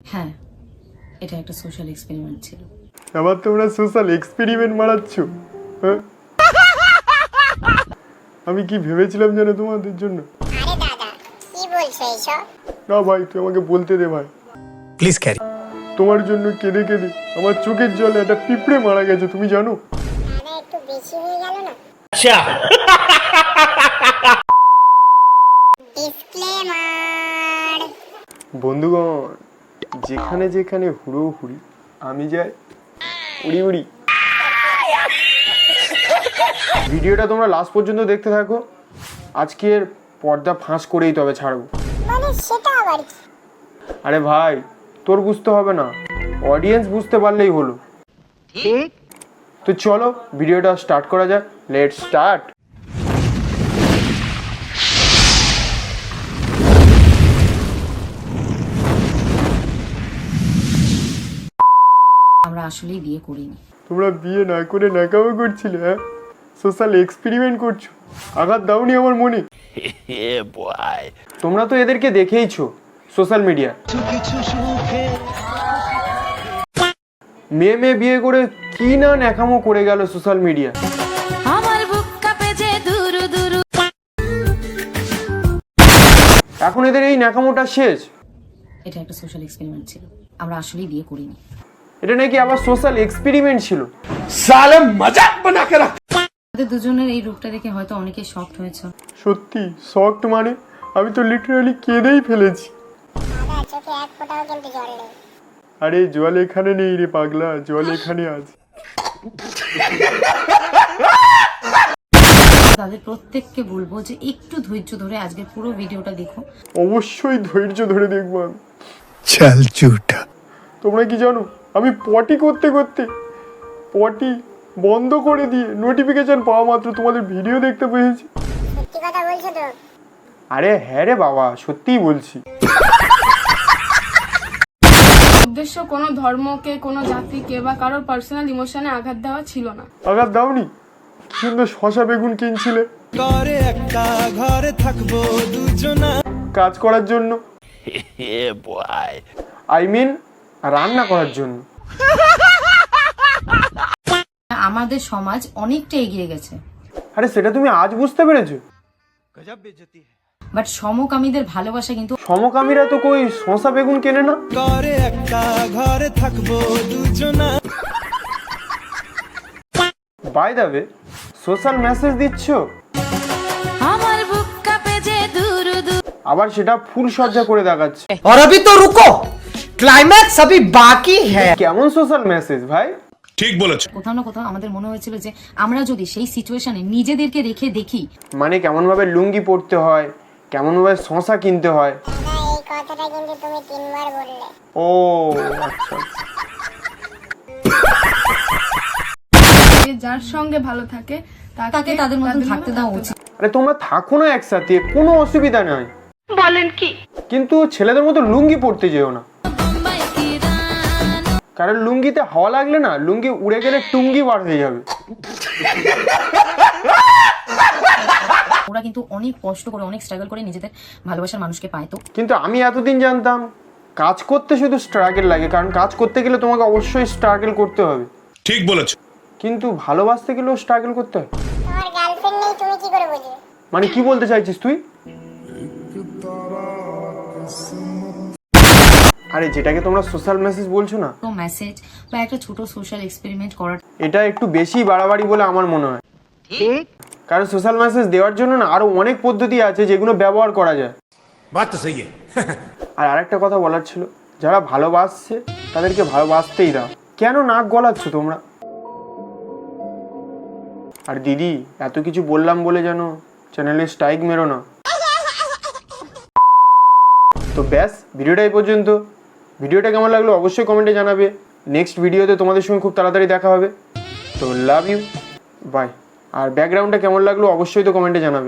হ্যাঁ, এটা একটা সোশ্যাল এক্সপেরিমেন্ট ছিল। আবার তোমরা সোশ্যাল এক্সপেরিমেন্ট মারাচ্ছ? হ্যাঁ, আমি কি ভেবেছিলাম জানো তোমাদের জন্য? আরে দাদা কি বলছো এইসব? না ভাই, তুই আমাকে বলতে দে ভাই। Please carry. তোমার জন্য কেঁদে কেঁদে আমার চোখের জলে একটা পিঁপড়ে মারা গেছে, তুমি জানো? দাদা একটু বেশি হয়ে গেল না? আচ্ছা, ডিসক্লেমার। বন্ধুগণ, যেখানে যেখানে হুড়ো হুড়ি, আমি যাই উড়ি উড়ি। ভিডিওটা তোমরা লাস্ট পর্যন্ত দেখতে থাকো। আজকের পর্দা ফাঁস করেই তবে ছাড়বো। মানে সেটা আবার কি? আরে ভাই, তোর বুঝতে হবে না, অডিয়েন্স বুঝতে পারলেই হলো। তো চলো ভিডিওটা স্টার্ট করা যাক। Let's start. আমরা আসলেই বিয়ে করিনি। তোমরা বিয়ে না করে ন্যাকামো করছিলে? হ্যাঁ, সোশ্যাল এক্সপেরিমেন্ট করছো। আঘাত দাওনি আমার মনে? তোমরা তো এদেরকে দেখেইছো সোশ্যাল মিডিয়া। মেয়ে মেয়ে বিয়ে করে কি না ন্যাকামো করে গেল সোশ্যাল মিডিয়া। আমার বুক কাঁপে যে দুরু দুরু। এখন এদের এই ন্যাকামোটা শেষ। এটা একটা সোশ্যাল এক্সপেরিমেন্ট ছিল। আমরা আসলেই বিয়ে করিনি। এটা নাকি আবার সোশ্যাল এক্সপেরিমেন্ট ছিল। साले मजाक बना के रख। আমাদের দুজনের এই রূপটা দেখে হয়তো অনেকেই শকড হয়েছে। সত্যি শকড, মানে আমি তো লিটারালি কেঁদেই ফেলেছি। দাদা চোখে এক ফোঁটাও কিন্তু জল নেই। আরে জল এখানে নেই রে পাগলা, জল এখানে আছে। তাদের প্রত্যেককে বলবো যে একটু ধৈর্য ধরে আজকের পুরো ভিডিওটা দেখো। অবশ্যই ধৈর্য ধরে দেখবো আমি। चल झूठा। তোমরা কি জানো, আমি পটি করতে করতে পটি বন্ধ করে দিয়ে নোটিফিকেশন পাওয়া মাত্র তোমাদের ভিডিও দেখতে পেয়েছি। সত্যি কথা বলছো তো? আরে হ্যাঁ রে বাবা, সত্যিই বলছি। উদ্দেশ্য কোনো ধর্মকে, কোনো জাতিকে বা কারোর পার্সোনাল ইমোশনে আঘাত দেওয়া ছিল না। আঘাত দাওনি? কি সুন্দর শশা বেগুন কিনছিলে ঘরে একটা ঘরে থাকবো দুজনা। কাজ করার জন্য, আই মিন রান্না করার জন্য। আমাদের সমাজ অনেকটা এগিয়ে গেছে, আরে সেটা তুমি আজ বুঝতে পেরেছো? গজব বেজতি বাট সমকামীদের ভালোবাসা কিন্তু সমকামীরা তো কই শশা বেগুন কেনে না। ঘরে একটা ঘরে থাকবো দুজনা। By the way, social message দিচ্ছ, আমার বুক কাঁপে যে দুরু দুরু। আবার সেটা ফুল সজ্জা করে দেখাচ্ছে। और अभी तो रुको, क्लाइमैक्स अभी बाकी है। কেমন সোশ্যাল মেসেজ ভাই? কোথাও না কোথাও আমাদের মনে হয়েছিল যে আমরা যদি সেই সিচুয়েশনে নিজেদেরকে রেখে দেখি, মানে কেমন ভাবে লুঙ্গি পরতে হয়, কেমন ভাবে শশা কিনতে হয়। দাদা এই কথাটা কিন্তু তুমি 3 বার বললে। ও আচ্ছা, যে যার সঙ্গে ভালো থাকে তাকে তাদের মতন থাকতে দেওয়া উচিত। আরে তোমরা থাকো না একসাথে, কোনো অসুবিধা নাই, বলেন কি, কিন্তু ছেলেদের মতো লুঙ্গি পরতে যেও না। কারণ লুঙ্গিতে হাওয়া লাগলে না, লুঙ্গি উড়ে গেলে টুঙ্গি বার হয়ে যাবে। ওরা কিন্তু অনেক কষ্ট করে, অনেক স্ট্রাগল করে নিজেদের ভালোবাসার মানুষকে পায়। তো কিন্তু আমি এতদিন জানতাম কাজ করতে শুধু স্ট্রাগল লাগে, কারণ কাজ করতে গেলে তোমাকে অবশ্যই স্ট্রাগল করতে হবে। ঠিক বলেছ। কিন্তু ভালোবাসতে গেলেও স্ট্রাগল করতে হয়। তোমার গার্লফ্রেন্ড নেই, তুমি কি করে বুঝবে? মানে কি বলতে চাইছিস তুই? আরে যেটাকে তোমরা সোশ্যাল মেসেজ বলছো না, তো মেসেজ বা একটা ছোট সোশ্যাল এক্সপেরিমেন্ট করার এটা একটু বেশি বাড়াবাড়ি বলে আমার মনে হয়। কারণ সোশ্যাল মেসেজ দেওয়ার জন্য না আরো অনেক পদ্ধতি আছে যেগুলো ব্যবহার করা যায়। बात तो सही है। আর আরেকটা কথা বলার ছিল, যারা ভালোবাসছে তাদেরকে ভালোবাসতেই দাও, কেন নাক গলাচ্ছ তোমরা? আর দিদি, এত কিছু বললাম বলে যেন চ্যানেলে স্ট্রাইক মেরো না। তো ব্যাস, ভিডিওটা এই পর্যন্ত। ভিডিওটা কেমন লাগলো অবশ্যই কমেন্টে জানাবে। নেক্সট ভিডিওতে তোমাদের সঙ্গে খুব তাড়াতাড়ি দেখা হবে। তো লাভ ইউ, বাই। আর ব্যাকগ্রাউন্ডটা কেমন লাগলো অবশ্যই তো কমেন্টে জানাবে।